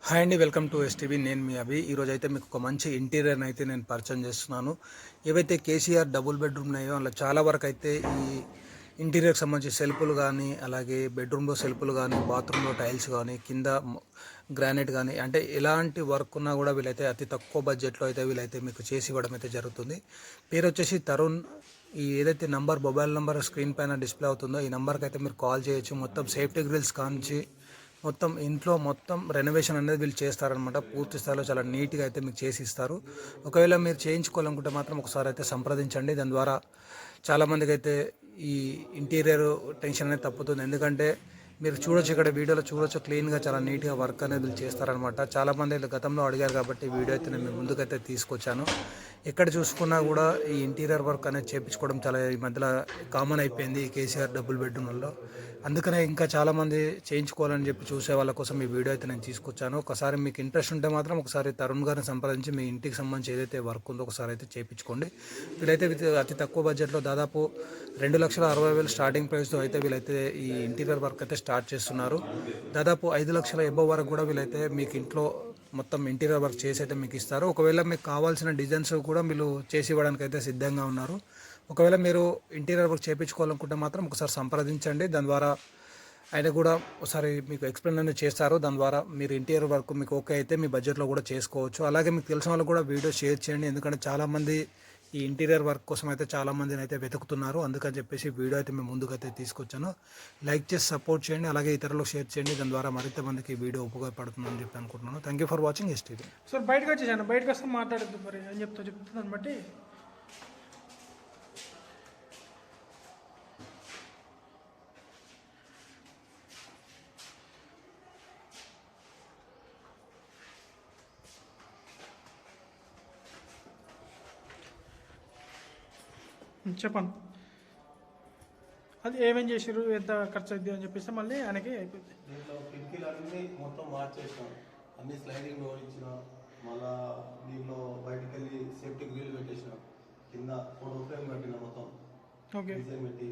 Hi అండి, welcome to STV. నేను మీ అభి. ఈరోజు అయితే మీకు ఒక మంచి ఇంటీరియర్ని అయితే నేను పరిచయం చేస్తున్నాను. ఏవైతే కేసీఆర్ డబుల్ బెడ్రూమ్ ఉన్నాయో అందులో చాలా వరకు అయితే ఈ ఇంటీరియర్కి సంబంధించి సెల్ఫ్లు కానీ, అలాగే బెడ్రూమ్లో సెల్ఫ్లు కానీ, బాత్రూంలో టైల్స్ కానీ, కింద గ్రానైట్ కానీ, అంటే ఎలాంటి వర్క్ ఉన్నా కూడా వీళ్ళైతే అతి తక్కువ బడ్జెట్లో అయితే వీళ్ళైతే మీకు చేసి ఇవ్వడం అయితే జరుగుతుంది. పేరు వచ్చేసి తరుణ్. ఈ ఏదైతే మొబైల్ నంబర్ స్క్రీన్ పైన డిస్ప్లే అవుతుందో ఈ నెంబర్కి అయితే మీరు కాల్ చేయొచ్చు. మొత్తం సేఫ్టీ గ్రిల్స్ కానించి మొత్తం ఇంట్లో మొత్తం రెనోవేషన్ అనేది వీళ్ళు చేస్తారనమాట. పూర్తి స్థాయిలో చాలా నీట్గా అయితే మీకు చేసి ఇస్తారు. ఒకవేళ మీరు చేయించుకోవాలనుకుంటే మాత్రం ఒకసారి అయితే సంప్రదించండి. దాని ద్వారా చాలామందికి అయితే ఈ ఇంటీరియర్ టెన్షన్ అనేది తప్పుతుంది. ఎందుకంటే మీరు చూడొచ్చు, ఇక్కడ వీడియోలో చూడొచ్చు, క్లీన్గా చాలా నీట్గా వర్క్ అనేది వీళ్ళు చేస్తారనమాట. చాలామంది గతంలో అడిగారు కాబట్టి వీడియో అయితే నేను ముందుకైతే తీసుకొచ్చాను. ఎక్కడ చూసుకున్నా కూడా ఈ ఇంటీరియర్ వర్క్ అనేది చేయించుకోవడం చాలా ఈ మధ్యలో కామన్ అయిపోయింది ఈ కేసీఆర్ డబుల్ బెడ్రూమ్లలో. అందుకనే ఇంకా చాలామంది చేయించుకోవాలని చెప్పి చూసే వాళ్ళ కోసం ఈ వీడియో అయితే నేను తీసుకొచ్చాను. ఒకసారి మీకు ఇంట్రెస్ట్ ఉంటే మాత్రం ఒకసారి తరుణ్ గారిని సంప్రదించి మీ ఇంటికి సంబంధించి ఏదైతే వర్క్ ఉందో ఒకసారి అయితే చేయించుకోండి. వీళ్ళైతే అతి తక్కువ బడ్జెట్లో దాదాపు 2,60,000 స్టార్టింగ్ ప్రైస్తో అయితే వీళ్ళైతే ఈ ఇంటీరియర్ వర్క్ అయితే స్టార్ట్ చేస్తున్నారు. దాదాపు 5 లక్షల ఎబో వరకు కూడా వీళ్ళైతే మీకు ఇంట్లో మొత్తం ఇంటీరియర్ వర్క్ చేసి అయితే మీకు ఇస్తారు. ఒకవేళ మీకు కావాల్సిన డిజైన్స్ కూడా మీరు చేసి ఇవ్వడానికి అయితే సిద్ధంగా ఉన్నారు. ఒకవేళ మీరు ఇంటీరియర్ వర్క్ చేయించుకోవాలనుకుంటే మాత్రం ఒకసారి సంప్రదించండి. దాని ద్వారా ఆయన కూడా ఒకసారి మీకు ఎక్స్ప్లెయిన్ అనేది చేస్తారు. దాని ద్వారా మీరు ఇంటీరియర్ వర్క్ మీకు ఓకే అయితే మీ బడ్జెట్లో కూడా చేసుకోవచ్చు. అలాగే మీకు తెలిసిన వాళ్ళు కూడా వీడియో షేర్ చేయండి. ఎందుకంటే చాలామంది ఈ ఇంటీరియర్ వర్క్ కోసం అయితే చాలామందిని అయితే వెతుకుతున్నారు. అందుకని చెప్పేసి వీడియో అయితే మేము ముందుకైతే తీసుకొచ్చాను. లైక్ చేసి సపోర్ట్ చేయండి, అలాగే ఇతరులకు షేర్ చేయండి. దాని ద్వారా మరింత మందికి వీడియో ఉపయోగపడుతుందని చెప్పి అనుకుంటున్నాను. Thank you for watching STV. Sir బయటకు వచ్చేసాను, బయటకు వస్తే మాట్లాడద్దు మరి అని చెప్తున్నాను బట్టి చెప్పండి. అది ఏమేం చేసారు, ఎంత ఖర్చు అవుతుంది అని చెప్పేసి మళ్ళీ ఆయనకి అయిపోయింది. దీంట్లో కిటికీలు అన్నీ మొత్తం మార్చేసాం, అన్ని స్లైడింగ్ డోర్ ఇచ్చిన, మళ్ళా దీంట్లో బయటకు వెళ్ళి సేఫ్టీ గ్రిల్ పెట్టేసిన, కింద ఫోటో ఫ్రేమ్ కట్టిన, మొత్తం ఓకే డిజైన్ పెట్టి